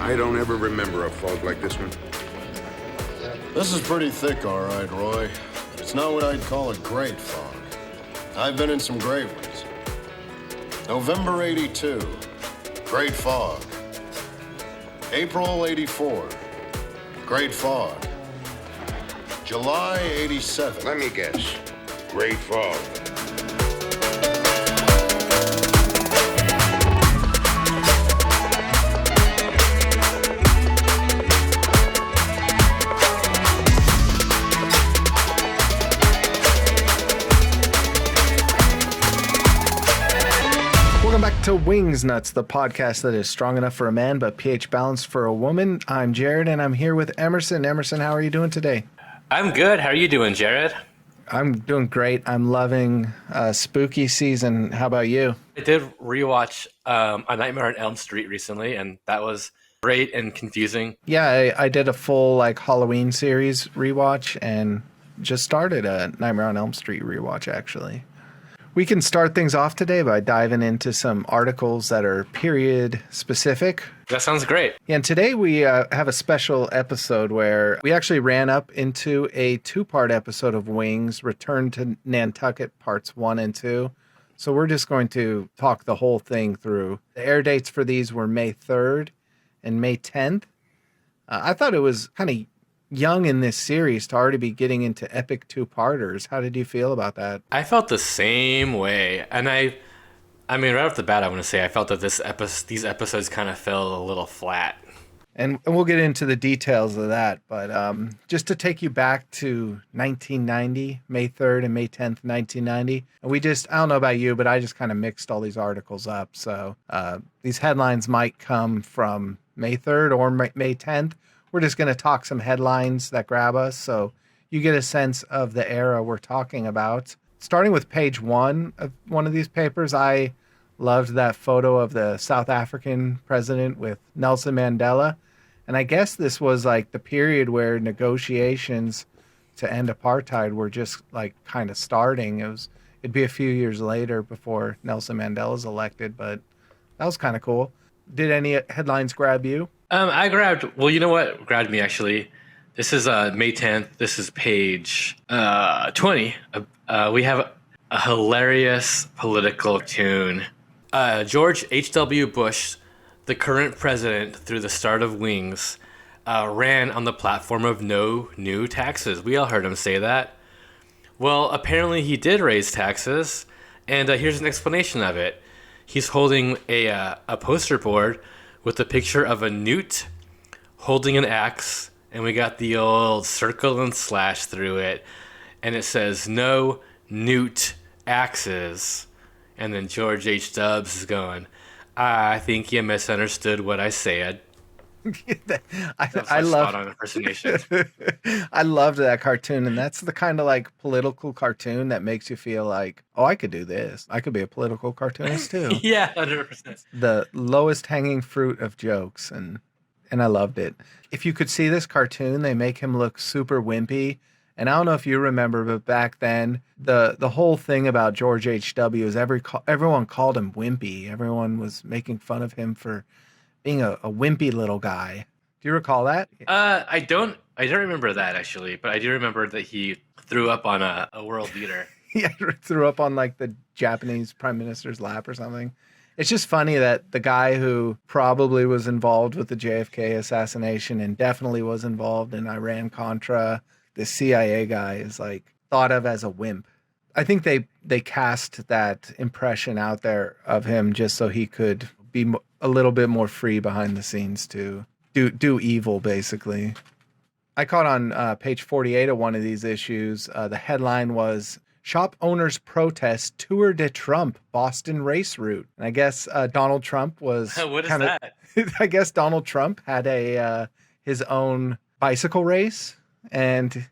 I don't ever remember a fog like this one. This is pretty thick, all right, Roy. It's not what I'd call a great fog. I've been in some great ones. November 82, great fog. April 84, great fog. July 87. Let me guess. Great fog. Welcome back to Wings Nuts, the podcast that is strong enough for a man but pH balanced for a woman. I'm Jarred, and I'm here with Emerson. Emerson, how are you doing today? I'm good. How are you doing, Jarred? I'm doing great. I'm loving spooky season. How about you? I did rewatch A Nightmare on Elm Street recently, and that was great and confusing. Yeah, I did a full Halloween series rewatch and just started a Nightmare on Elm Street rewatch, actually. We can start things off today by diving into some articles that are period specific. That sounds great. Yeah, and today we have a special episode where we actually ran up into a two-part episode of Wings, Return to Nantucket Parts 1 and 2. So we're just going to talk the whole thing through. The air dates for these were May 3rd and May 10th. I thought it was kind of young in this series to already be getting into epic two-parters. How did you feel about that? I felt the same way. And I mean, right off the bat, I want to say I felt that these episodes kind of fell a little flat. And we'll get into the details of that. But just to take you back to 1990, May 3rd and May 10th, 1990. And I don't know about you, but I just kind of mixed all these articles up. So these headlines might come from May 3rd or May 10th. We're just going to talk some headlines that grab us so you get a sense of the era we're talking about. Starting with page 1 of one of these papers, I loved that photo of the South African president with Nelson Mandela. And I guess this was the period where negotiations to end apartheid were just kind of starting. It'd be a few years later before Nelson Mandela's elected, but that was kind of cool. Did any headlines grab you? You know what grabbed me, actually? This is May 10th. This is page 20. We have a hilarious political tune. George H.W. Bush, the current president through the start of Wings, ran on the platform of no new taxes. We all heard him say that. Well, apparently he did raise taxes, and here's an explanation of it. He's holding a poster board with a picture of a newt holding an axe, and we got the old circle and slash through it, and it says, "No newt axes." And then George H. Dubs is going, "I think you misunderstood what I said." I love spot-on impersonation. I loved that cartoon, and that's the kind of political cartoon that makes you feel oh, I could do this. I could be a political cartoonist too. Yeah, 100%. The lowest hanging fruit of jokes, and I loved it. If you could see this cartoon, they make him look super wimpy. And I don't know if you remember, but back then, the whole thing about George H.W. is everyone called him wimpy. Everyone was making fun of him for being a wimpy little guy. Do you recall that? I don't remember that, actually, but I do remember that he threw up on a world leader. Yeah, threw up on the Japanese prime minister's lap or something. It's just funny that the guy who probably was involved with the JFK assassination and definitely was involved in Iran-Contra, the CIA guy, is thought of as a wimp. I think they cast that impression out there of him just so he could be a little bit more free behind the scenes to do evil, basically. I caught on page 48 of one of these issues. The headline was, "Shop Owners Protest Tour de Trump Boston Race Route." And I guess Donald Trump was What is that? I guess Donald Trump had his own bicycle race, and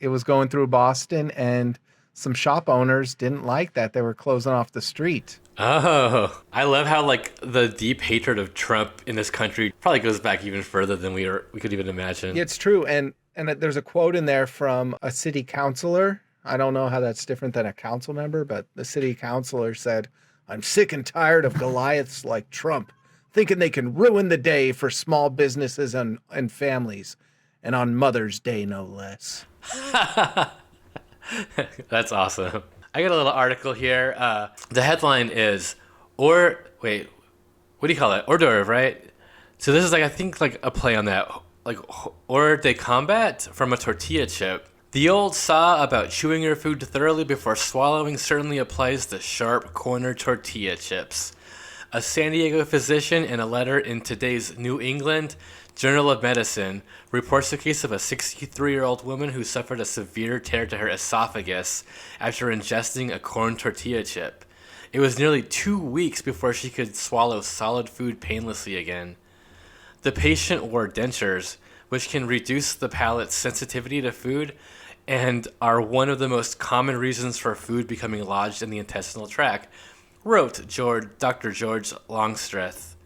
it was going through Boston, and some shop owners didn't like that. They were closing off the street. Oh, I love how the deep hatred of Trump in this country probably goes back even further than we could even imagine. Yeah, it's true. And there's a quote in there from a city councilor. I don't know how that's different than a council member, but the city councilor said, "I'm sick and tired of Goliaths like Trump. thinking they can ruin the day for small businesses and families, and on Mother's Day, no less. That's awesome. I got a little article here. The headline is, what do you call it? Hors d'oeuvre, right? So this is like, I think like a play on that, like hors de combat from a tortilla chip. The old saw about chewing your food thoroughly before swallowing certainly applies to sharp corner tortilla chips. A San Diego physician in a letter in today's New England Journal of Medicine reports the case of a 63-year-old woman who suffered a severe tear to her esophagus after ingesting a corn tortilla chip. It was nearly 2 weeks before she could swallow solid food painlessly again. The patient wore dentures, which can reduce the palate's sensitivity to food and are one of the most common reasons for food becoming lodged in the intestinal tract, wrote Dr. George Longstreth.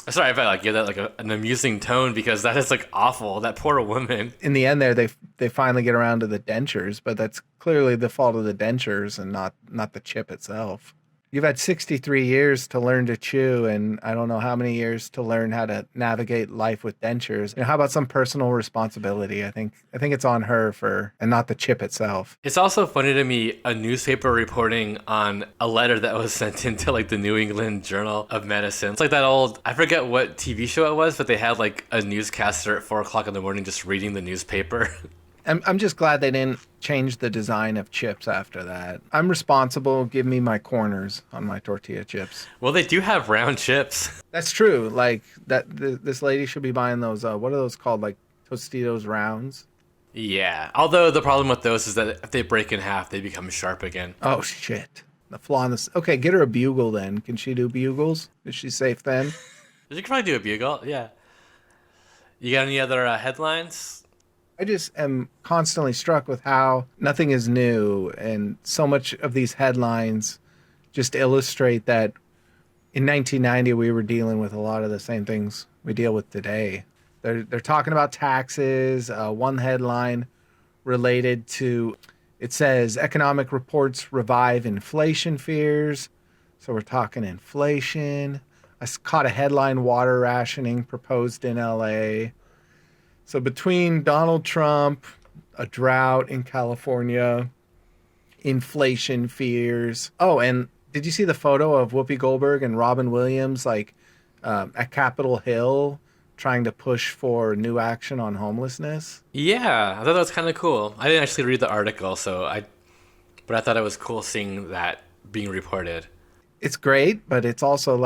Sorry if I give that an amusing tone, because that is awful. That poor woman. In the end there, they finally get around to the dentures, but that's clearly the fault of the dentures and not the chip itself. You've had 63 years to learn to chew, and I don't know how many years to learn how to navigate life with dentures. How about some personal responsibility? I think it's on her and not the chip itself. It's also funny to me, a newspaper reporting on a letter that was sent into the New England Journal of Medicine. It's like that old, I forget what TV show it was, but they had a newscaster at 4:00 in the morning just reading the newspaper. I'm just glad they didn't change the design of chips after that. I'm responsible. Give me my corners on my tortilla chips. Well, they do have round chips. That's true. This lady should be buying those. What are those called? Tostitos rounds? Yeah. Although the problem with those is that if they break in half, they become sharp again. Oh, shit. The flaw in this. Okay, get her a bugle then. Can she do bugles? Is she safe then? She could probably do a bugle, yeah. You got any other headlines? I just am constantly struck with how nothing is new, and so much of these headlines just illustrate that in 1990 we were dealing with a lot of the same things we deal with today. They're talking about taxes. One headline related to, it says, economic reports revive inflation fears. So we're talking inflation. I caught a headline, water rationing proposed in LA. So between Donald Trump, a drought in California, inflation fears. Oh, and did you see the photo of Whoopi Goldberg and Robin Williams at Capitol Hill trying to push for new action on homelessness? Yeah, I thought that was kind of cool. I didn't actually read the article, but I thought it was cool seeing that being reported. It's great, but it's also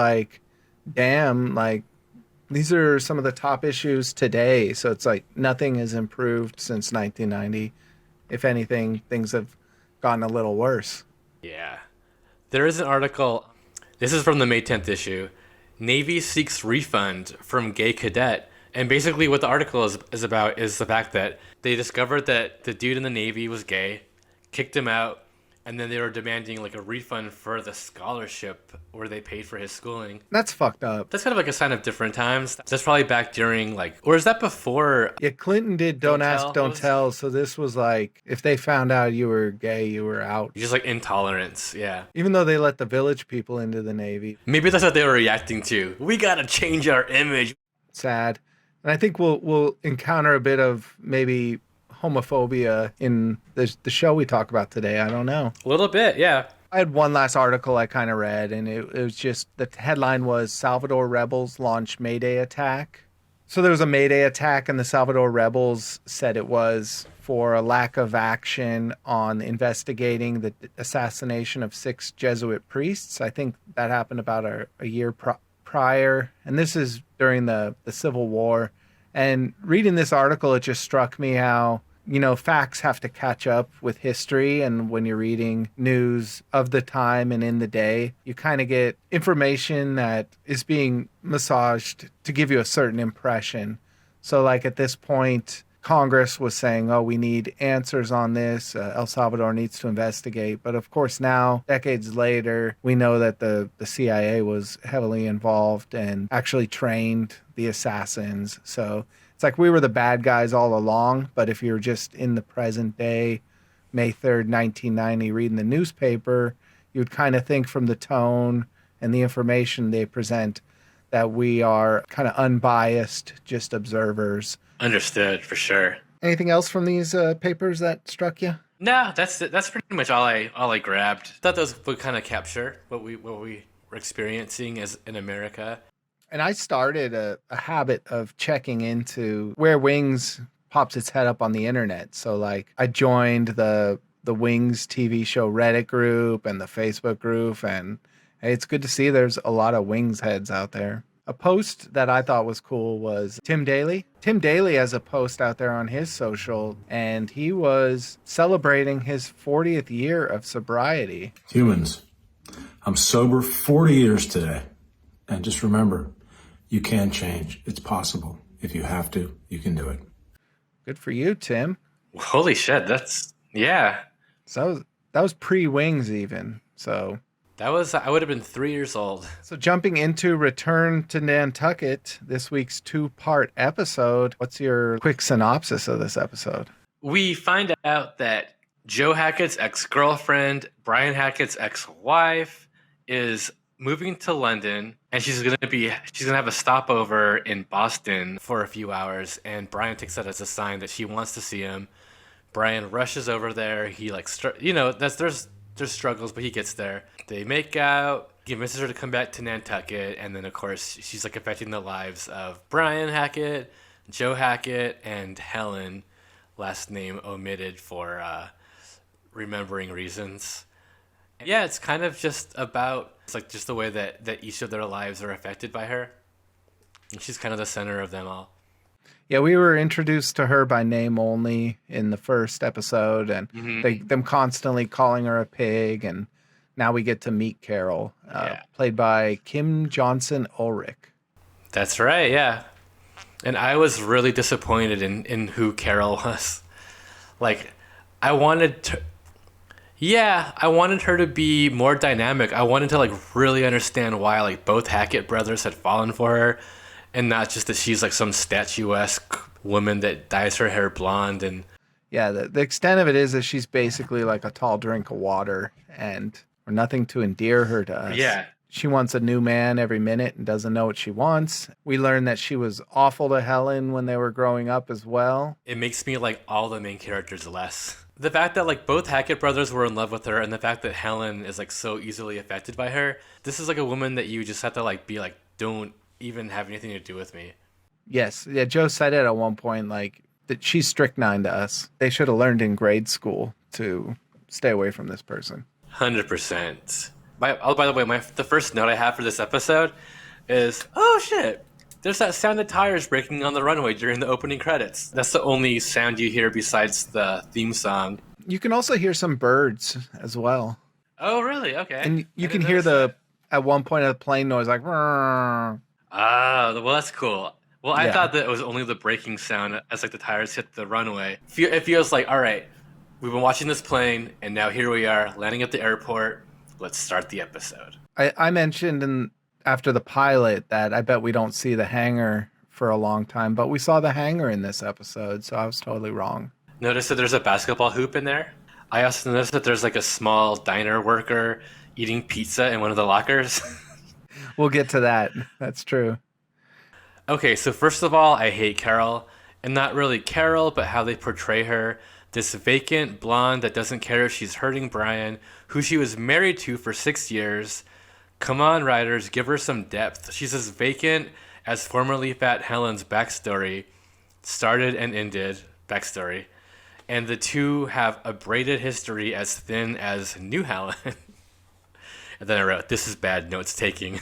damn, these are some of the top issues today. So it's nothing has improved since 1990. If anything, things have gotten a little worse. Yeah. There is an article. This is from the May 10th issue. Navy seeks refund from gay cadet. And basically what the article is about is the fact that they discovered that the dude in the Navy was gay, kicked him out, and then they were demanding a refund for the scholarship where they paid for his schooling. That's fucked up. That's kind of a sign of different times. That's probably back during or is that before? Yeah, Clinton did Don't Ask, Don't Tell. So this was if they found out you were gay, you were out. Just intolerance, yeah. Even though they let the village people into the Navy. Maybe that's what they were reacting to. We gotta change our image. Sad. And I think we'll encounter a bit of maybe homophobia in the show we talk about today. I don't know. A little bit, yeah. I had one last article I kind of read, and it was just, the headline was Salvador rebels launch Mayday attack. So there was a Mayday attack, and the Salvador rebels said it was for a lack of action on investigating the assassination of 6 Jesuit priests. I think that happened about a year prior, and this is during the Civil War. And reading this article, it just struck me how, facts have to catch up with history. And when you're reading news of the time and in the day, you kind of get information that is being massaged to give you a certain impression. So at this point, Congress was saying, oh, we need answers on this. El Salvador needs to investigate. But of course, now, decades later, we know that the CIA was heavily involved and actually trained the assassins. So it's we were the bad guys all along. But if you're just in the present day, May 3rd, 1990, reading the newspaper, you would kind of think from the tone and the information they present that we are kind of unbiased, just observers. Understood, for sure. Anything else from these papers that struck you? No, that's pretty much all I grabbed. Thought those would kind of capture what we were experiencing as in America. And I started a habit of checking into where Wings pops its head up on the internet. So like I joined the Wings TV show Reddit group and the Facebook group, and hey, it's good to see there's a lot of Wings heads out there. A post that I thought was cool was Tim Daly. Tim Daly has a post out there on his social, and he was celebrating his 40th year of sobriety. Humans, I'm sober 40 years today. And just remember, you can change. It's possible. If you have to, you can do it. Good for you, Tim. Holy shit, yeah. So that was pre-Wings even. So That was, I would have been 3 years old. So jumping into Return to Nantucket, this week's 2-part episode, what's your quick synopsis of this episode? We find out that Joe Hackett's ex-girlfriend, Brian Hackett's ex-wife, is moving to London, and she's gonna have a stopover in Boston for a few hours, and Brian takes that as a sign that she wants to see him. Brian rushes over there. He there's struggles, but he gets there. They make out. He convinces her to come back to Nantucket, and then of course she's like affecting the lives of Brian Hackett, Joe Hackett, and Helen, last name omitted for remembering reasons. Yeah, it's kind of just about, it's like just the way that each of their lives are affected by her. And she's kind of the center of them all. Yeah, we were introduced to her by name only in the first episode, and them constantly calling her a pig, and now we get to meet Carol, played by Kim Johnson Ulrich. That's right, yeah. And I was really disappointed in who Carol was. Like, I wanted her to be more dynamic. I wanted to like really understand why like both Hackett brothers had fallen for her, and not just that she's like some statuesque woman that dyes her hair blonde. And yeah, the extent of it is that she's basically like a tall drink of water, and we're nothing to endear her to us. Yeah. She wants a new man every minute and doesn't know what she wants. We learned that she was awful to Helen when they were growing up as well. It makes me like all the main characters less. The fact that like both Hackett brothers were in love with her, and the fact that Helen is like so easily affected by her. This is like a woman that you just have to like be like, don't even have anything to do with me. Yes. Yeah, Joe said it at one point, like, that she's strychnine to us. They should have learned in grade school to stay away from this person. 100%. By the way, the first note I have for this episode is, oh shit, there's that sound of tires breaking on the runway during the opening credits. That's the only sound you hear besides the theme song. You can also hear some birds as well. Oh, really? Okay. And you can hear at one point, a plane noise like, "Rrrr." Ah, well, that's cool. Well, I Yeah. thought that it was only the braking sound as like the tires hit the runway. It feels like, all right, we've been watching this plane, and now here we are landing at the airport. Let's start the episode. I mentioned after the pilot that I bet we don't see the hangar for a long time, but we saw the hangar in this episode, so I was totally wrong. Notice that there's a basketball hoop in there. I also noticed that there's like a small diner worker eating pizza in one of the lockers. We'll get to that. That's true. Okay, so first of all, I hate Carol. And not really Carol, but how they portray her. This vacant blonde that doesn't care if she's hurting Brian, who she was married to for 6 years. Come on, writers, give her some depth. She's as vacant as formerly fat Helen's backstory started and ended. Backstory. And the two have a braided history as thin as New Helen. And then I wrote, this is bad notes taking.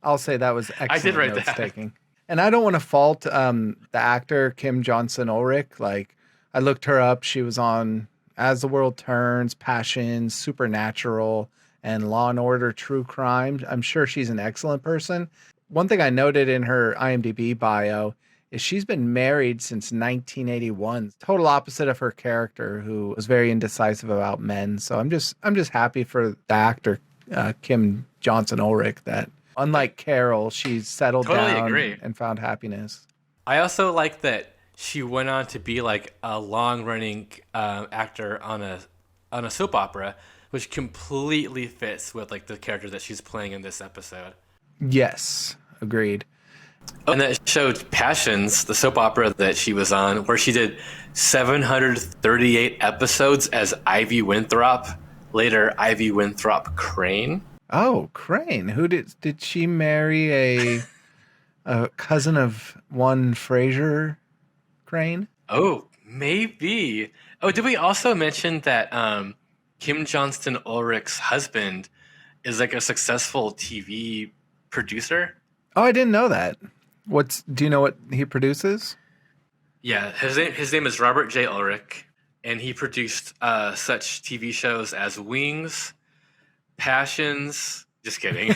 I'll say that was excellent I did write notes that. taking. And I don't want to fault the actor, Kim Johnson Ulrich. Like, I looked her up. She was on As the World Turns, Passions, Supernatural, and Law and Order True Crime. I'm sure she's an excellent person. One thing I noted in her IMDb bio is she's been married since 1981. Total opposite of her character, who was very indecisive about men. So I'm just happy for the actor, Kim Johnson Ulrich, that unlike Carol, she's settled down Agree. and found happiness. I also like that she went on to be like a long-running actor on a soap opera, which completely fits with like the character that she's playing in this episode. Yes. Agreed. And that showed Passions, the soap opera that she was on, where she did 738 episodes as Ivy Winthrop, later Ivy Winthrop Crane. Oh, Crane. Who did she marry a cousin of one Fraser Crane? Oh, maybe. Oh, did we also mention that Kim Johnston Ulrich's husband is like a successful TV producer? Oh, I didn't know that. Do you know what he produces? Yeah, his name is Robert J. Ulrich, and he produced such TV shows as Wings, Passions. Just kidding.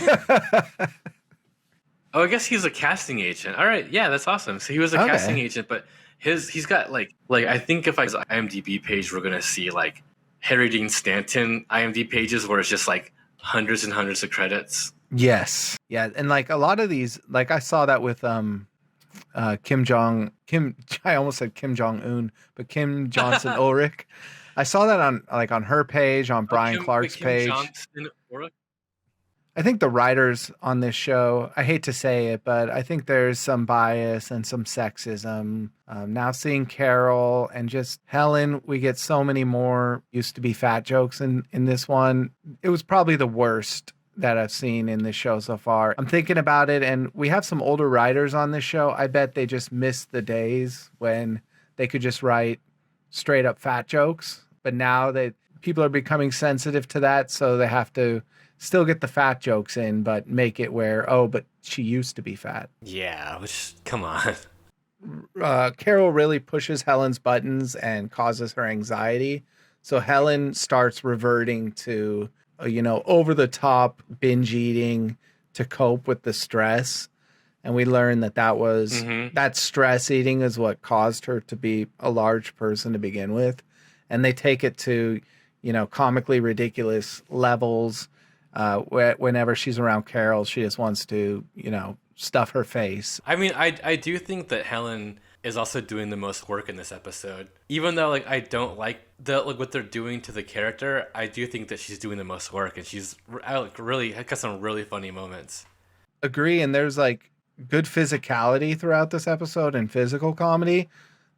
Oh, I guess he's a casting agent. All right, yeah, that's awesome. So he was a casting agent, but he's got like I think if I his IMDb page, we're gonna see like Harry Dean Stanton IMDb pages where it's just like hundreds and hundreds of credits. Yes. Yeah, and like a lot of these, like I saw that with Kim I almost said Kim Jong Un, but Kim Johnson Ulrich. I saw that on her page, on Brian Clark's page. Johnston Ulrich? I think the writers on this show, I hate to say it, but I think there's some bias and some sexism. Now seeing Carol and just Helen, we get so many more used to be fat jokes in this one. It was probably the worst that I've seen in this show so far. I'm thinking about it, and we have some older writers on this show. I bet they just missed the days when they could just write straight up fat jokes. But now that people are becoming sensitive to that, so they have to still get the fat jokes in, but make it where, oh, but she used to be fat. Yeah, come on. Carol really pushes Helen's buttons and causes her anxiety. So Helen starts reverting to, over the top binge eating to cope with the stress. And we learn that was that stress eating is what caused her to be a large person to begin with. And they take it to, comically ridiculous levels. Whenever she's around Carol, she just wants to, stuff her face. I mean, I do think that Helen is also doing the most work in this episode. Even though, I don't like what they're doing to the character, I do think that she's doing the most work, and she's really got some really funny moments. Agree, and there's good physicality throughout this episode and physical comedy,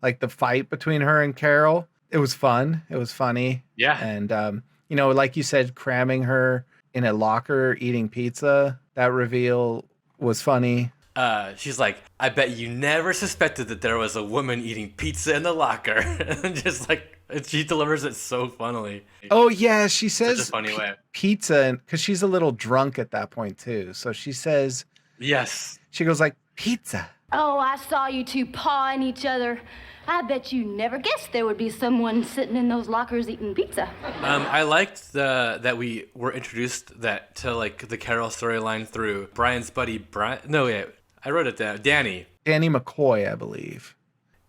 like the fight between her and Carol. It was fun. It was funny. Yeah, and like you said, cramming her in a locker eating pizza, that reveal was funny. She's like, I bet you never suspected that there was a woman eating pizza in the locker. And just she delivers it so funnily. Oh yeah, she says such a funny way. Pizza, because she's a little drunk at that point too. So she says, yes. She goes like, pizza. Oh, I saw you two pawing each other. I bet you never guessed there would be someone sitting in those lockers eating pizza. I liked that we were introduced to the Carol storyline through Brian's buddy Brian. No, yeah, I wrote it down. Danny McCoy, I believe.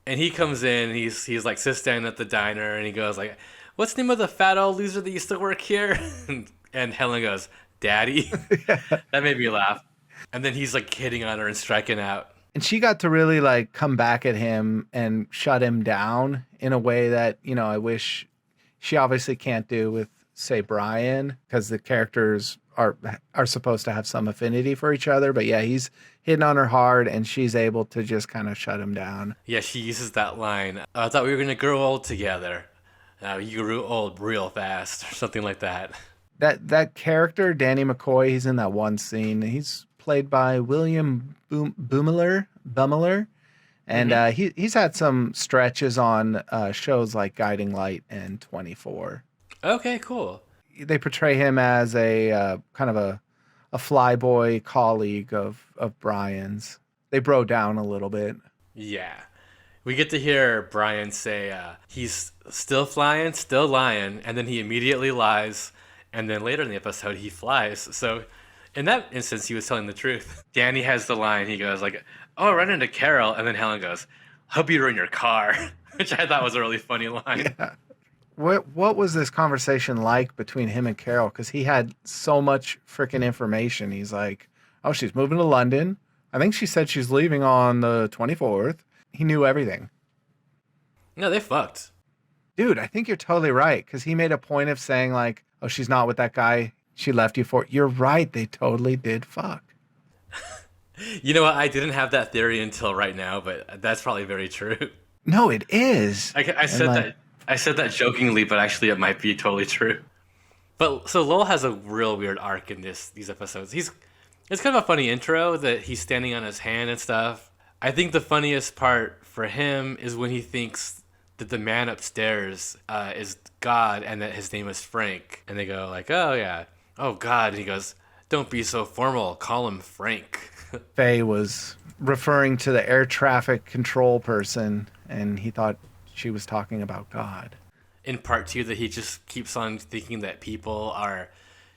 And he comes in. He's sits down at the diner, and he goes like, "What's the name of the fat old loser that used to work here?" and Helen goes, "Daddy." That made me laugh. And then he's hitting on her and striking out. And she got to really come back at him and shut him down in a way that, I wish she obviously can't do with, say, Brian, because the characters are supposed to have some affinity for each other. But yeah, he's hitting on her hard, and she's able to just kind of shut him down. Yeah, she uses that line. I thought we were going to grow old together. You grew old real fast, or something like that. That character, Danny McCoy, he's in that one scene. He's played by William Bumler, and he's had some stretches on shows like Guiding Light and 24. Okay, cool. They portray him as a kind of a flyboy colleague of Brian's. They bro down a little bit. Yeah. We get to hear Brian say he's still flying, still lying, and then he immediately lies, and then later in the episode he flies. So in that instance, he was telling the truth. Danny has the line. He goes "Oh, I ran into Carol," and then Helen goes, "Hope you ruined your car," which I thought was a really funny line. Yeah. What was this conversation like between him and Carol? Because he had so much freaking information. He's like, "Oh, she's moving to London. I think she said she's leaving on the 24th." He knew everything. No, they fucked. Dude, I think you're totally right. Because he made a point of saying "Oh, she's not with that guy she left you for." You're right. They totally did fuck. You know what? I didn't have that theory until right now, but that's probably very true. No, it is. I said that. I said that jokingly, but actually, it might be totally true. But so Lowell has a real weird arc in these episodes. It's kind of a funny intro that he's standing on his hand and stuff. I think the funniest part for him is when he thinks that the man upstairs is God and that his name is Frank, and they go like, "Oh yeah, oh God," and he goes, "Don't be so formal. Call him Frank." Faye was referring to the air traffic control person, and he thought she was talking about God. In part two, that he just keeps on thinking that people are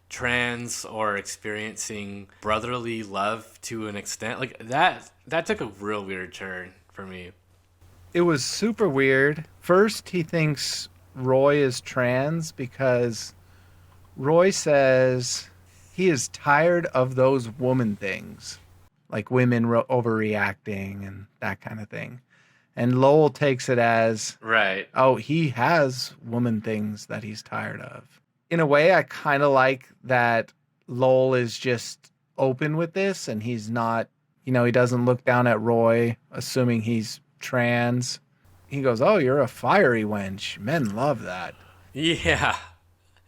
trans or experiencing brotherly love to an extent like that took a real weird turn for me. It was super weird. First, he thinks Roy is trans because Roy says he is tired of those woman things, like women overreacting and that kind of thing. And Lowell takes it as, Right. oh, he has woman things that he's tired of. In a way, I kind of like that Lowell is just open with this and he's not, he doesn't look down at Roy, assuming he's trans. He goes, oh, you're a fiery wench. Men love that. Yeah.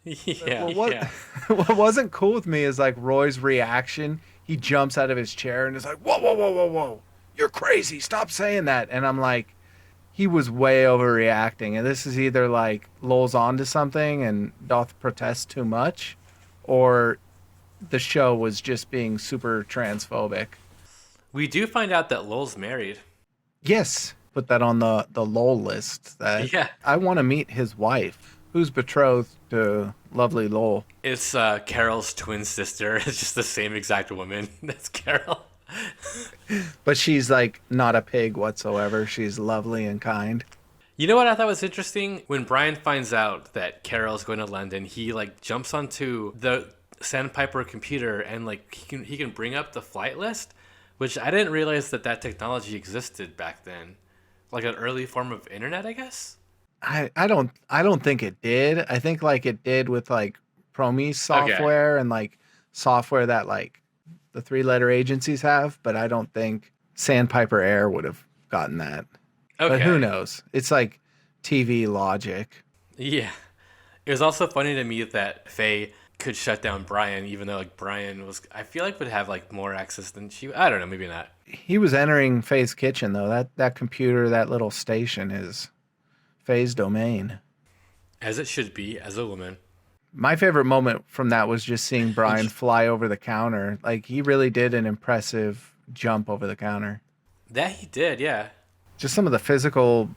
Yeah. Well, what wasn't cool with me is like Roy's reaction. He jumps out of his chair and is like, whoa, whoa, whoa, whoa, whoa. You're crazy. Stop saying that. And I'm like, he was way overreacting. And this is either like Lowell's onto something and doth protest too much, or the show was just being super transphobic. We do find out that Lowell's married. Yes. Put that on the Lowell list. That Yeah. I want to meet his wife, who's betrothed to lovely Lowell. It's Carol's twin sister. It's just the same exact woman. That's Carol. But she's like not a pig whatsoever. She's lovely and kind. You know what I thought was interesting? When Brian finds out that Carol's going to London, he like jumps onto the Sandpiper computer and like he can bring up the flight list, which I didn't realize that technology existed back then. Like an early form of internet, I guess. I don't think it did. I think like it did with like Prometheus software and like software that like the 3-letter agencies have, but I don't think Sandpiper Air would have gotten that. Okay. But who knows? It's like TV logic. Yeah. It was also funny to me that Faye could shut down Brian, even though like Brian I feel like would have like more access than she. I don't know, maybe not. He was entering Faye's kitchen though. That computer, that little station is Faye's domain. As it should be, as a woman. My favorite moment from that was just seeing Brian fly over the counter. Like he really did an impressive jump over the counter. That he did, yeah. Just some of the physical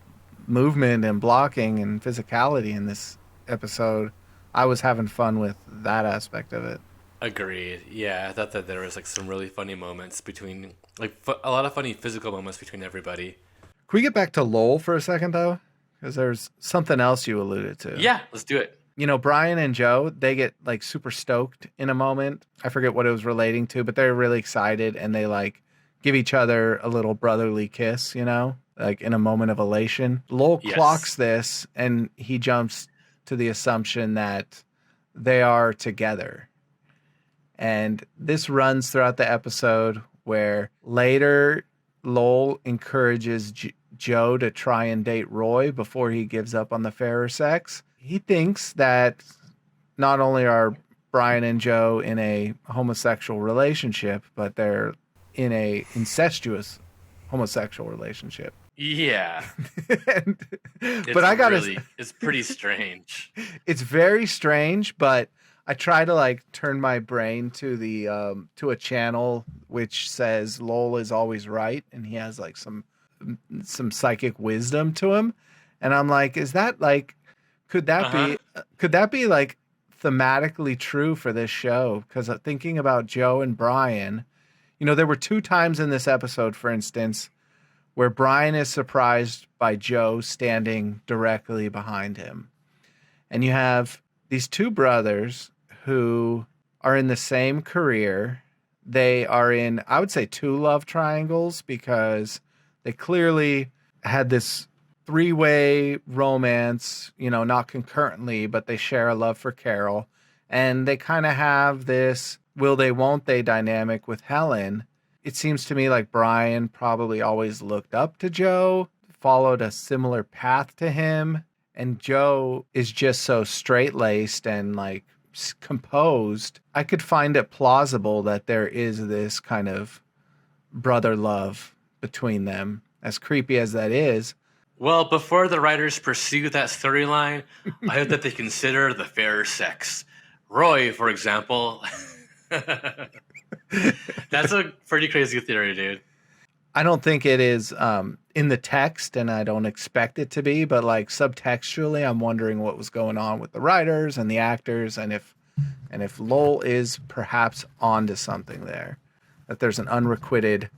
movement and blocking and physicality in this episode. I was having fun with that aspect of it. Agreed. Yeah, I thought that there was like some really funny moments between, like a lot of funny physical moments between everybody. Can we get back to Lowell for a second though? Because there's something else you alluded to. Yeah, let's do it. Brian and Joe, they get like super stoked in a moment. I forget what it was relating to, but they're really excited and they like give each other a little brotherly kiss, like in a moment of elation. Lowell clocks this and he jumps to the assumption that they are together. And this runs throughout the episode where later Lowell encourages Joe to try and date Roy before he gives up on the fairer sex. He thinks that not only are Brian and Joe in a homosexual relationship, but they're in a incestuous homosexual relationship. Yeah. But I gotta it's pretty strange. It's very strange, but I try to like turn my brain to the to a channel which says Lowell is always right, and he has like some psychic wisdom to him, and I'm like, is that like could that be like thematically true for this show? Because thinking about Joe and Brian, there were 2 times in this episode, for instance, where Brian is surprised by Joe standing directly behind him. And you have these 2 brothers who are in the same career. They are in, I would say, 2 love triangles because they clearly had this 3-way romance, not concurrently, but they share a love for Carol. And they kind of have this will they, won't they dynamic with Helen. it seems to me like Brian probably always looked up to Joe, followed a similar path to him, and Joe is just so straight-laced and like composed. I could find it plausible that there is this kind of brother love between them, as creepy as that is. Well, before the writers pursue that storyline, I hope that they consider the fairer sex. Roy, for example. That's a pretty crazy theory, dude. I don't think it is in the text, and I don't expect it to be, but like subtextually, I'm wondering what was going on with the writers and the actors, and if Lowell is perhaps onto something there, that there's an unrequited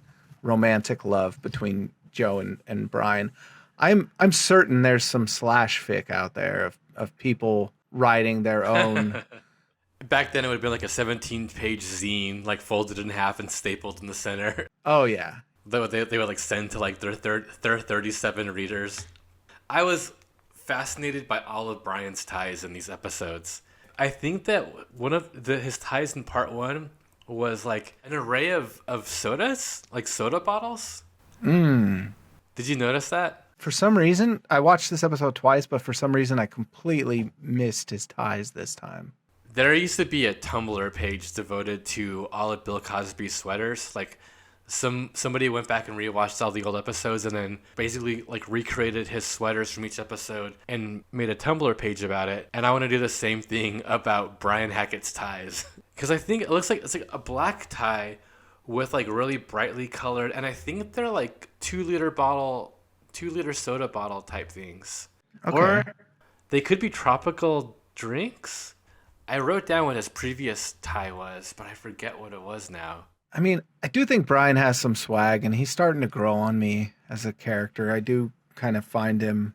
romantic love between Joe and Brian. I'm certain there's some slash fic out there of people writing their own. Back then, it would have been like a 17-page zine, like folded in half and stapled in the center. Oh yeah, They would like send to like their 37 readers. I was fascinated by all of Brian's ties in these episodes. I think that one of his ties in part 1 was like an array of sodas, like soda bottles. Did you notice that? For some reason, I watched this episode twice, but for some reason I completely missed his ties this time. There used to be a Tumblr page devoted to all of Bill Cosby's sweaters. Like somebody went back and rewatched all the old episodes and then basically like recreated his sweaters from each episode and made a Tumblr page about it. And I want to do the same thing about Brian Hackett's ties. Because I think it looks like it's like a black tie with like really brightly colored, and I think they're like 2-liter soda bottle type things. Okay. Or they could be tropical drinks. I wrote down what his previous tie was, but I forget what it was now. I mean, I do think Brian has some swag, and he's starting to grow on me as a character. I do kind of find him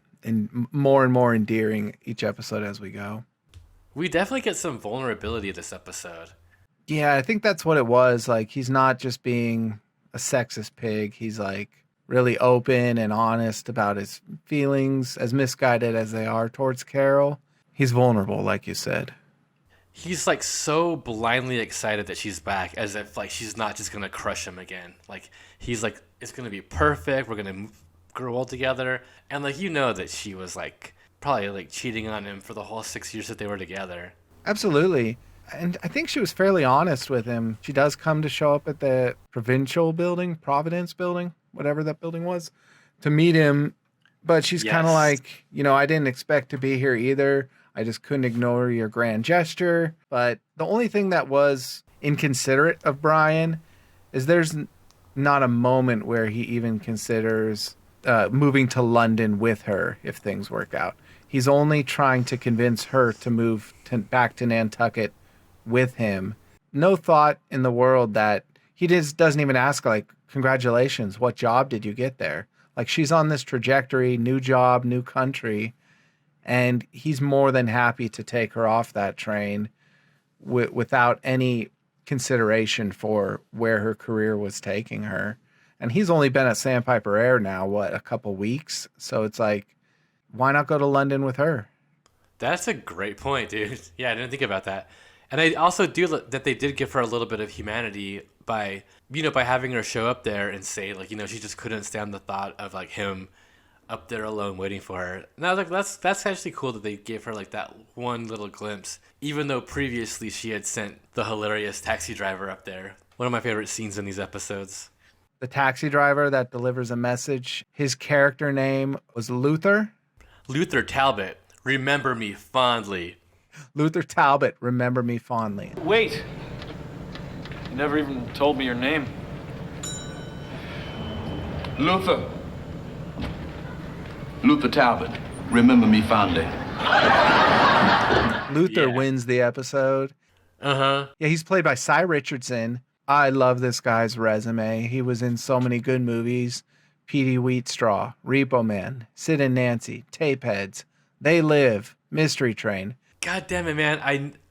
more and more endearing each episode as we go. We definitely get some vulnerability this episode. Yeah, I think that's what it was. Like, he's not just being a sexist pig. He's like really open and honest about his feelings, as misguided as they are towards Carol. He's vulnerable, like you said. He's like so blindly excited that she's back, as if like she's not just gonna crush him again. Like he's like, it's gonna be perfect. We're gonna grow old together, and like that she was like probably like cheating on him for the whole 6 years that they were together. Absolutely. And I think she was fairly honest with him. She does come to show up at the Providence building, whatever that building was, to meet him. But she's kind of like, I didn't expect to be here either. I just couldn't ignore your grand gesture. But the only thing that was inconsiderate of Brian is there's not a moment where he even considers moving to London with her if things work out. He's only trying to convince her to move back to Nantucket with him. No thought in the world that he just doesn't even ask, like, congratulations, what job did you get there? Like, she's on this trajectory, new job, new country, and he's more than happy to take her off that train without any consideration for where her career was taking her. And he's only been at Sandpiper Air now, a couple weeks? So it's like, why not go to London with her? That's a great point, dude. Yeah, I didn't think about that. And I also do that they did give her a little bit of humanity by having her show up there and say, like, she just couldn't stand the thought of like him up there alone waiting for her. And I was like, that's actually cool that they gave her like that one little glimpse, even though previously she had sent the hilarious taxi driver up there. One of my favorite scenes in these episodes. The taxi driver that delivers a message, his character name was Luther. Luther Talbot, remember me fondly. Luther Talbot, remember me fondly. Wait! You never even told me your name. Luther. Luther Talbot, remember me fondly. Luther wins the episode. Uh-huh. Yeah, he's played by Cy Richardson. I love this guy's resume. He was in so many good movies. Petey Wheatstraw, Repo Man, Sid and Nancy, Tapeheads, They Live, Mystery Train. God damn it, man.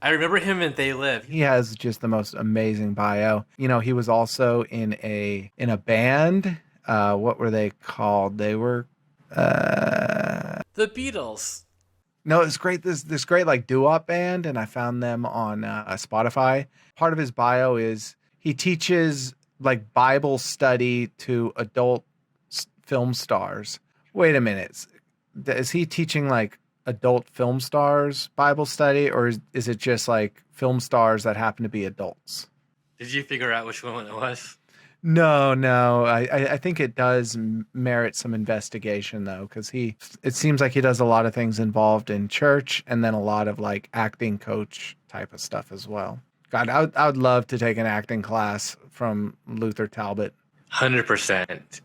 I remember him in They Live. He has just the most amazing bio. He was also in a band. What were they called? They were The Beatles. No, it's great. This great like doo-wop band, and I found them on Spotify. Part of his bio is he teaches like Bible study to adult film stars. Wait a minute. Is he teaching like adult film stars Bible study, or is it just like film stars that happen to be adults? Did you figure out which one it was? No. I think it does merit some investigation though, because it seems like he does a lot of things involved in church and then a lot of like acting coach type of stuff as well. God, I would love to take an acting class from Luther Talbot. 100%.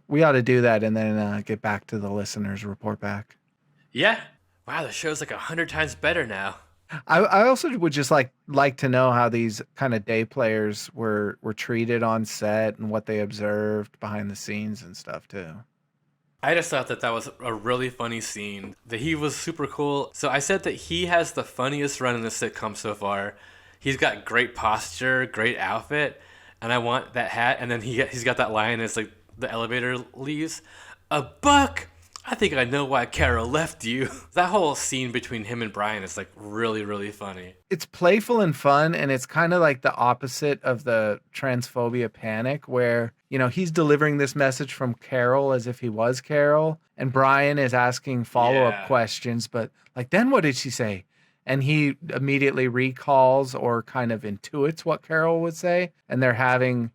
We ought to do that and then get back to the listeners' report back. Yeah. Wow, the show's like 100 times better now. I also would just like to know how these kind of day players were treated on set and what they observed behind the scenes and stuff too. I just thought that was a really funny scene. That he was super cool. So I said that he has the funniest run in the sitcom so far. He's got great posture, great outfit, and I want that hat. And then he's got that line as like the elevator leaves. A buck. I think I know why Carol left you. That whole scene between him and Brian is like really, really funny. It's playful and fun, and it's kind of like the opposite of the transphobia panic where, you know, he's delivering this message from Carol as if he was Carol, and Brian is asking follow-up questions, but like, then what did she say? And he immediately recalls or kind of intuits what Carol would say, and they're having,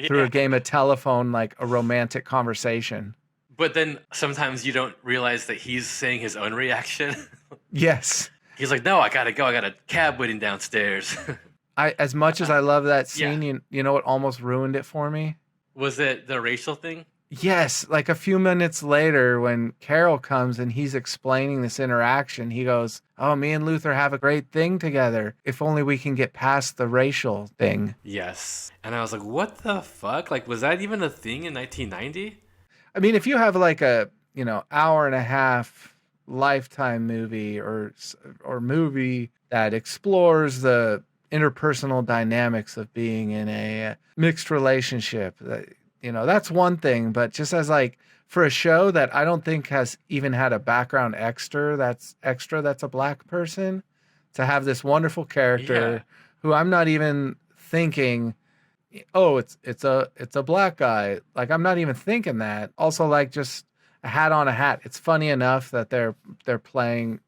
through a game of telephone, like a romantic conversation. But then sometimes you don't realize that he's saying his own reaction. Yes. He's like, no, I gotta go. I got a cab waiting downstairs. As much as I love that scene, you know what almost ruined it for me? Was it the racial thing? Yes. Like a few minutes later when Carol comes and he's explaining this interaction, he goes, oh, me and Luther have a great thing together. If only we can get past the racial thing. Yes. And I was like, what the fuck? Like, was that even a thing in 1990? I mean, if you have like a, hour and a half Lifetime movie or movie that explores the interpersonal dynamics of being in a mixed relationship, that's one thing. But just as like for a show that I don't think has even had a background extra that's a black person, to have this wonderful character who I'm not even thinking, oh, it's a black guy. Like, I'm not even thinking that. Also, like, just a hat on a hat. It's funny enough that they're playing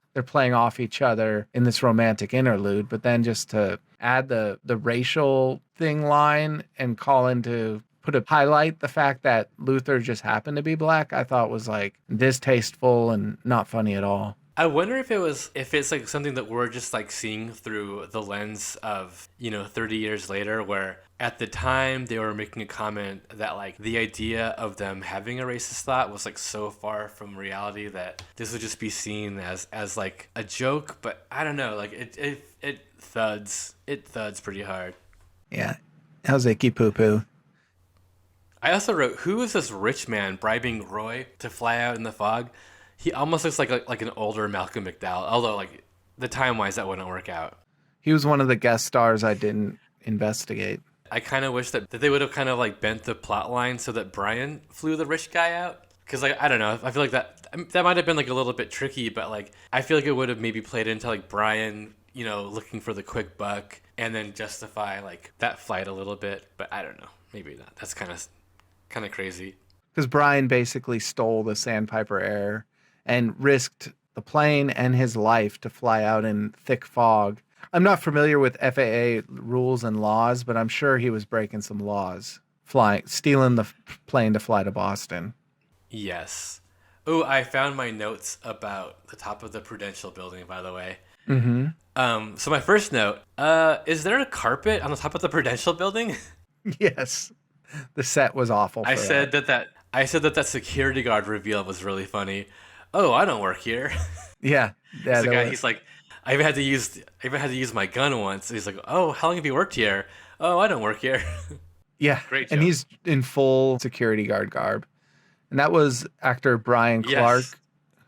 off each other in this romantic interlude, but then just to add the racial thing line and highlight the fact that Luther just happened to be black, I thought was like distasteful and not funny at all. I wonder if it's like something that we're just like seeing through the lens of, 30 years later, where at the time they were making a comment that like the idea of them having a racist thought was like so far from reality that this would just be seen as like a joke. But I don't know, like it thuds pretty hard. Yeah. How's icky poo poo? I also wrote, who is this rich man bribing Roy to fly out in the fog? He almost looks like an older Malcolm McDowell, although like the time-wise that wouldn't work out. He was one of the guest stars I didn't investigate. I kind of wish that they would have kind of like bent the plot line so that Brian flew the rich guy out. Because like, I don't know, I feel like that might have been like a little bit tricky, but like I feel like it would have maybe played into like Brian, looking for the quick buck and then justify like that flight a little bit. But I don't know, maybe not. That's kind of crazy. Because Brian basically stole the Sandpiper Air and risked the plane and his life to fly out in thick fog. I'm not familiar with FAA rules and laws, but I'm sure he was breaking some laws, stealing the plane to fly to Boston. Yes. Oh, I found my notes about the top of the Prudential building, by the way. Mm-hmm. So my first note, is there a carpet on the top of the Prudential building? Yes. The set was awful. I said that security guard reveal was really funny. Oh, I don't work here. Yeah. The guy, he's like, I even had to use my gun once. He's like, oh, how long have you worked here? Oh, I don't work here. Yeah. Great joke. And he's in full security guard garb. And that was actor Brian Clark,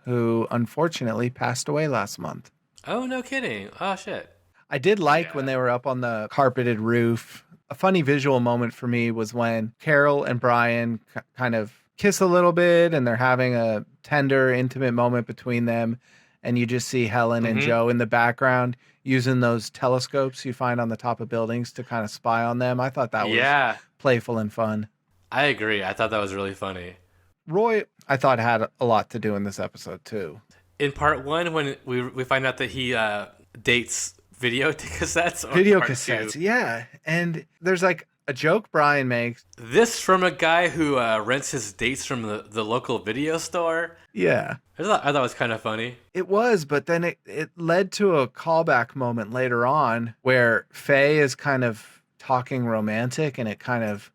who unfortunately passed away last month. Oh, no kidding. Oh, shit. I did like when they were up on the carpeted roof. A funny visual moment for me was when Carol and Brian kind of kiss a little bit and they're having a tender, intimate moment between them. And you just see Helen and Joe in the background. using those telescopes you find on the top of buildings to kind of spy on them. I thought that was Yeah, playful and fun. I agree. I thought that was really funny. Roy, I thought had a lot to do in this episode too. In part one, when we find out that he dates video cassettes. Or Video part cassettes, two? yeah. And there's like a joke Brian makes. This from a guy who rents his dates from the local video store. Yeah. I thought it was kind of funny. It was, but then it led to a callback moment later on where Faye is kind of talking romantic and it kind of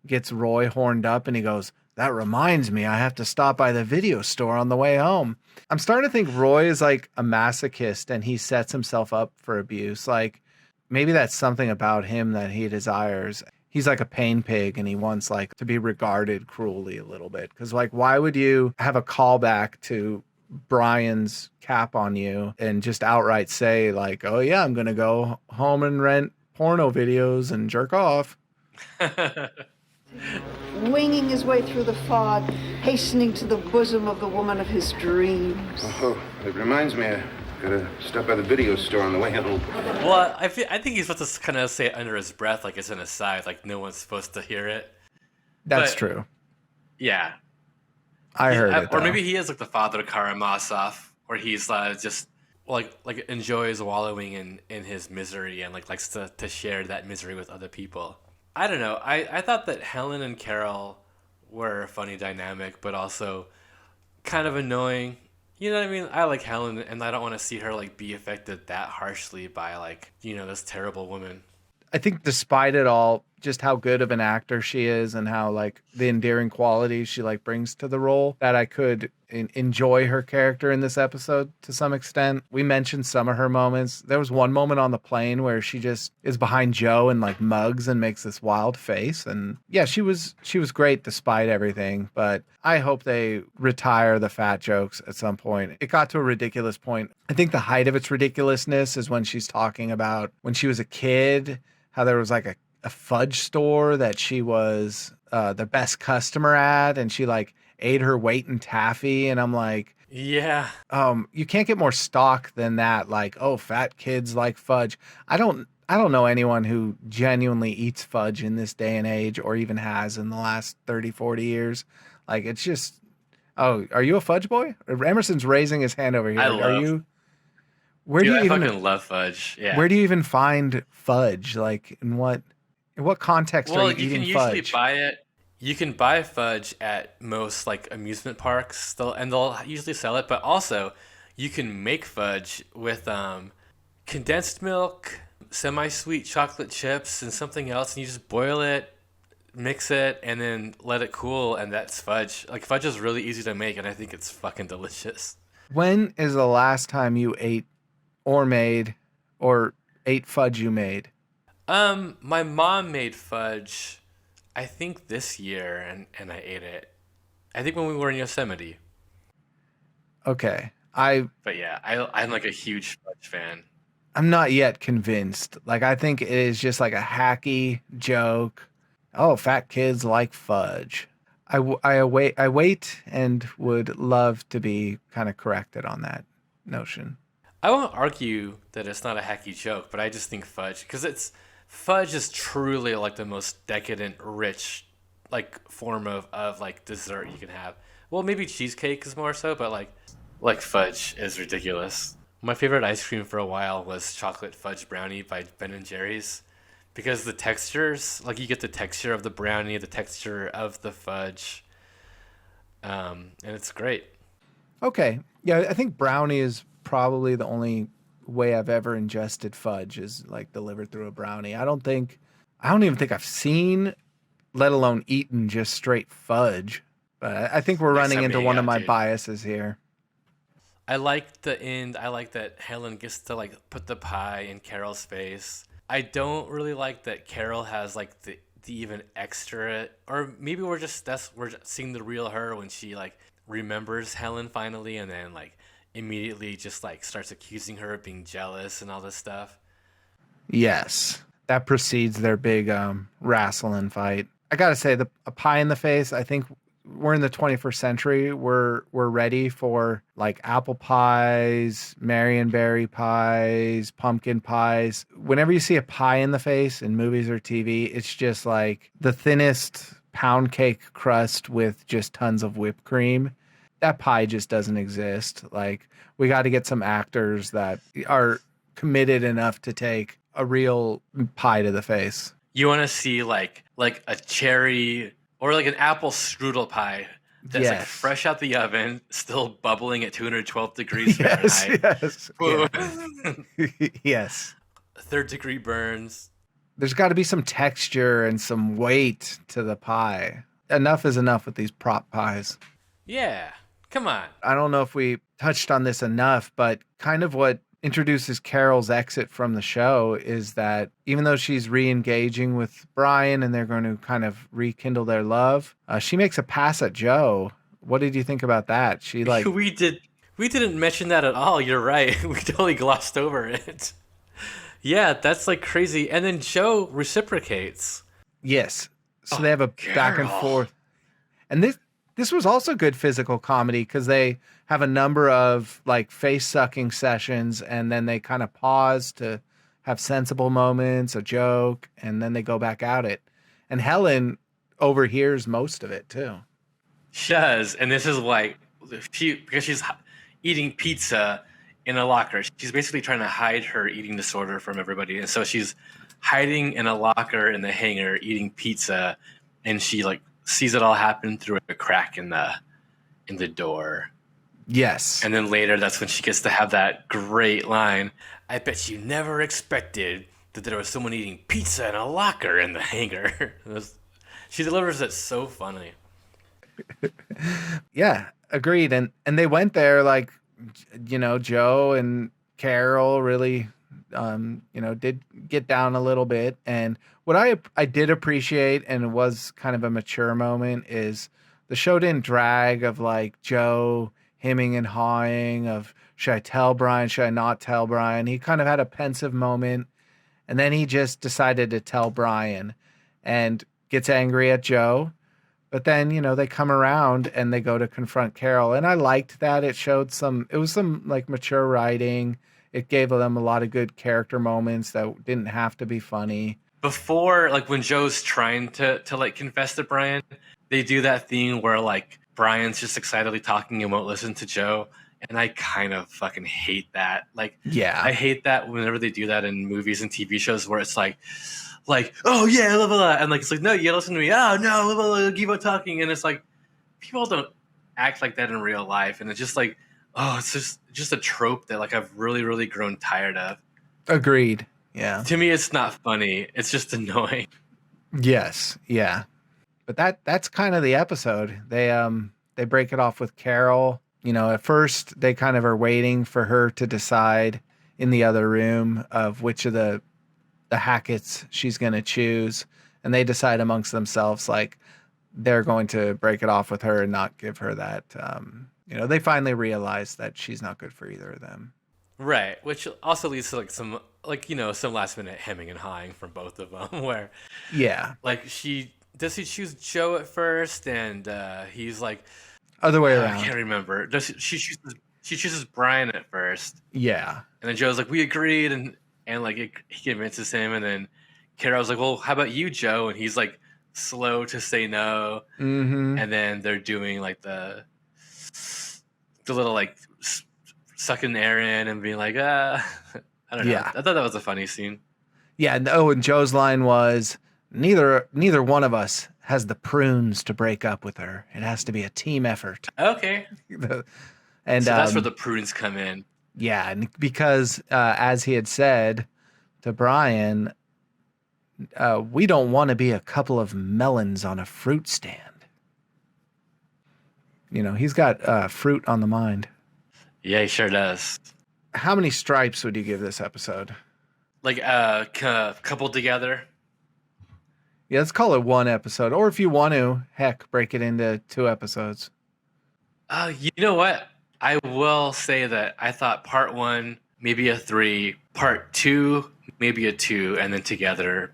gets Roy horned up and he goes, "That reminds me, I have to stop by the video store on the way home." I'm starting to think Roy is like a masochist and he sets himself up for abuse. Like maybe that's something about him that he desires. He's like a pain pig and he wants like to be regarded cruelly a little bit. Cause like, why would you have a callback to Brian's cap on you and just outright say like, "Oh yeah, I'm going to go home and rent porno videos and jerk off"? Winging his way through the fog, hastening to the bosom of the woman of his dreams. Oh, it reminds me, I gotta stop by the video store on the way home. Well, I think he's supposed to kind of say it under his breath, like it's an aside, like no one's supposed to hear it. That's But, true. Yeah. I heard it. Or though. maybe he is like the father Karamazov, where he's just like enjoys wallowing in his misery and like likes to share that misery with other people. I don't know. I thought that Helen and Carol were a funny dynamic, but also kind of annoying. You know what I mean? I like Helen, and I don't want to see her like be affected that harshly by like this terrible woman. I think despite it all, just how good of an actor she is and how like the endearing qualities she like brings to the role, that I could enjoy her character in this episode to some extent. We mentioned some of her moments. There was one moment on the plane where she just is behind Joe and like mugs and makes this wild face. And yeah, she was great despite everything, but I hope they retire the fat jokes at some point. It got to a ridiculous point. I think the height of its ridiculousness is when she's talking about when she was a kid, how there was like a fudge store that she was the best customer at, and she like ate her weight in taffy. And I'm like, Yeah. you can't get more stock than that. Like, oh, fat kids like fudge. I don't know anyone who genuinely eats fudge in this day and age, or even has in the last 30, 40 years. Like, it's just, oh, are you a fudge boy? Emerson's raising his hand over here. Are you? Where Dude, do you I even fucking love fudge. Yeah. Where do you even find fudge? Like, in what context are you eating usually fudge? buy it. You can buy fudge at most like amusement parks. They'll usually sell it, but also you can make fudge with condensed milk, semi-sweet chocolate chips, and something else, and you just boil it, mix it, and then let it cool, and that's fudge. Like, fudge is really easy to make, and I think it's fucking delicious. When is the last time you ate fudge you made? My mom made fudge, I think this year, and I ate it. I think when we were in Yosemite. Okay. But yeah, I'm like a huge fudge fan. I'm not yet convinced. Like, I think it is just like a hacky joke. Oh, fat kids like fudge. I wait and would love to be kind of corrected on that notion. I won't argue that it's not a hacky joke, but I just think fudge, because fudge is truly like the most decadent, rich, like form of like dessert you can have. Well, maybe cheesecake is more so, but like fudge is ridiculous. My favorite ice cream for a while was chocolate fudge brownie by Ben and Jerry's, because the textures, like you get the texture of the brownie, the texture of the fudge, and it's great. Okay. Yeah, I think brownie is probably the only way I've ever ingested fudge is like delivered through a brownie. I don't even think I've seen, let alone eaten, just straight fudge. But I think we're running into one of my biases here. I like the end. I like that Helen gets to like put the pie in Carol's face. I don't really like that Carol has like the even extra, or maybe we're just seeing the real her when she like remembers Helen finally, and then like immediately just like starts accusing her of being jealous and all this stuff. Yes, that precedes their big wrestling fight. I gotta say, a pie in the face, I think we're in the 21st century. We're ready for like apple pies, Marionberry pies, pumpkin pies. Whenever you see a pie in the face in movies or TV, it's just like the thinnest pound cake crust with just tons of whipped cream. That pie just doesn't exist. Like, we got to get some actors that are committed enough to take a real pie to the face. You want to see like a cherry or like an apple strudel pie that's like fresh out the oven, still bubbling at 212 degrees Fahrenheit. Yes. Yes. Third degree burns. There's got to be some texture and some weight to the pie. Enough is enough with these prop pies. Yeah. Come on. I don't know if we touched on this enough, but kind of what introduces Carol's exit from the show is that even though she's re-engaging with Brian and they're going to kind of rekindle their love, she makes a pass at Joe. What did you think about that? She like we didn't mention that at all. You're right. We totally glossed over it. Yeah, that's like crazy. And then Joe reciprocates. Yes. So they have a back and forth. And this was also good physical comedy because they have a number of like face sucking sessions and then they kind of pause to have sensible moments, a joke, and then they go back at it. And Helen overhears most of it too. She does. And this is like, because she's eating pizza in a locker. She's basically trying to hide her eating disorder from everybody. And so she's hiding in a locker in the hangar eating pizza, and she like sees it all happen through a crack in the door. Yes. And then later, that's when she gets to have that great line. I bet you never expected that there was someone eating pizza in a locker in the hangar. She delivers it so funny. Yeah, agreed. And they went there like, you know, Joe and Carol really, did get down a little bit. And what I did appreciate, and it was kind of a mature moment, is the show didn't drag of like Joe hemming and hawing of, should I tell Brian? Should I not tell Brian? He kind of had a pensive moment, and then he just decided to tell Brian and gets angry at Joe. But then, they come around and they go to confront Carol. And I liked that. It was some like mature writing. It gave them a lot of good character moments that didn't have to be funny. Before, like when Joe's trying to like confess to Brian, they do that thing where like Brian's just excitedly talking and won't listen to Joe. And I kind of fucking hate that. Like, yeah, I hate that whenever they do that in movies and TV shows where it's like, oh yeah, blah, blah, blah. And like, it's like, no, you listen to me. Oh no, blah, blah, blah, keep on talking. And it's like, people don't act like that in real life. And it's just like, oh, it's just a trope that like I've really, really grown tired of. Agreed. Yeah. To me, it's not funny. It's just annoying. Yes. Yeah. But that's kind of the episode. They break it off with Carol. At first they kind of are waiting for her to decide in the other room of which of the Hacketts she's going to choose. And they decide amongst themselves, like, they're going to break it off with her and not give her that. They finally realize that she's not good for either of them. Right. Which also leads to some last minute hemming and hawing from both of them where, yeah, like does he choose Joe at first? And he's like, other way around. I can't remember. She chooses Brian at first. Yeah. And then Joe's like, we agreed. And like he convinces him. And then Carol's like, well, how about you, Joe? And he's like slow to say no. Mm-hmm. And then they're doing like the little like sucking air in and being like, I don't know. Yeah. I thought that was a funny scene. Yeah. And Joe's line was, neither one of us has the prunes to break up with her. It has to be a team effort. Okay. And so that's where the prunes come in. Yeah, and because as he had said to Brian, we don't want to be a couple of melons on a fruit stand. He's got fruit on the mind. Yeah, he sure does. How many stripes would you give this episode? Like coupled together? Yeah, let's call it one episode. Or if you want to, heck, break it into 2 episodes. You know what? I will say that I thought part 1, maybe a 3, part 2, maybe a 2, and then together,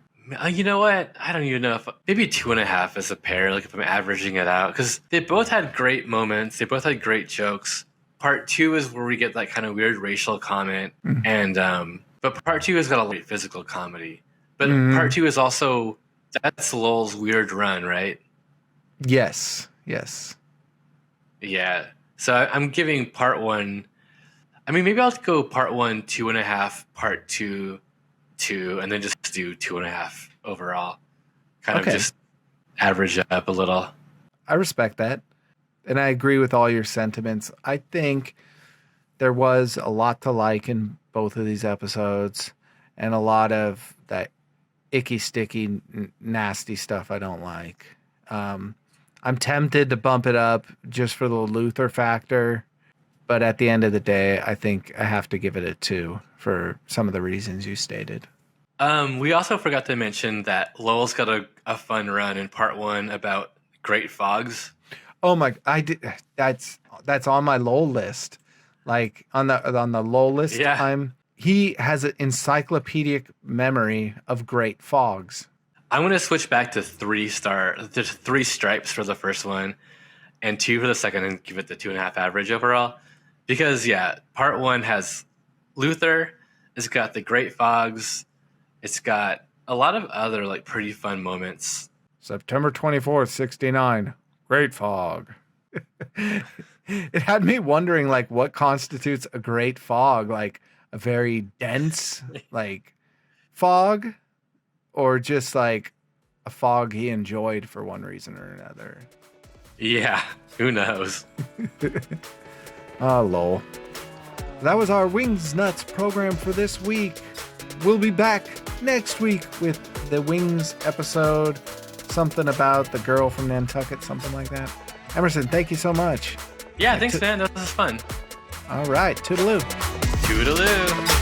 You know what? I don't even know if maybe 2.5 as a pair, like if I'm averaging it out, because they both had great moments. They both had great jokes. Part 2 is where we get that kind of weird racial comment, and but part 2 has got a lot of physical comedy. But part 2 is also that's Lowell's weird run, right? Yes. Yeah. So I'm giving part 1. I mean, maybe I'll go part 1 2.5, part 2 2, and then just do 2.5 overall. Kind of just average it up a little. I respect that. And I agree with all your sentiments. I think there was a lot to like in both of these episodes and a lot of that icky, sticky, nasty stuff I don't like. I'm tempted to bump it up just for the Luther factor. But at the end of the day, I think I have to give it a 2 for some of the reasons you stated. We also forgot to mention that Lowell's got a fun run in part 1 about great fogs. Oh my! I did. That's on my Lowell list. Like on the Lowell list, he has an encyclopedic memory of great fogs. I'm gonna switch back to 3 There's 3 stripes for the first one, and 2 for the second, and give it the 2.5 average overall. Because part 1 has Luther. It's got the great fogs. It's got a lot of other like pretty fun moments. September 24th, 1969. Great fog. It had me wondering, like, what constitutes a great fog? Like a very dense, like, fog, or just like a fog he enjoyed for one reason or another. Yeah, who knows? Oh, lol. That was our Wings Nuts program for this week. We'll be back next week with the Wings episode. Something about the girl from Nantucket, something like that. Emerson, thank you so much. Yeah, thanks, man. That was fun. All right. Toodaloo. Toodaloo.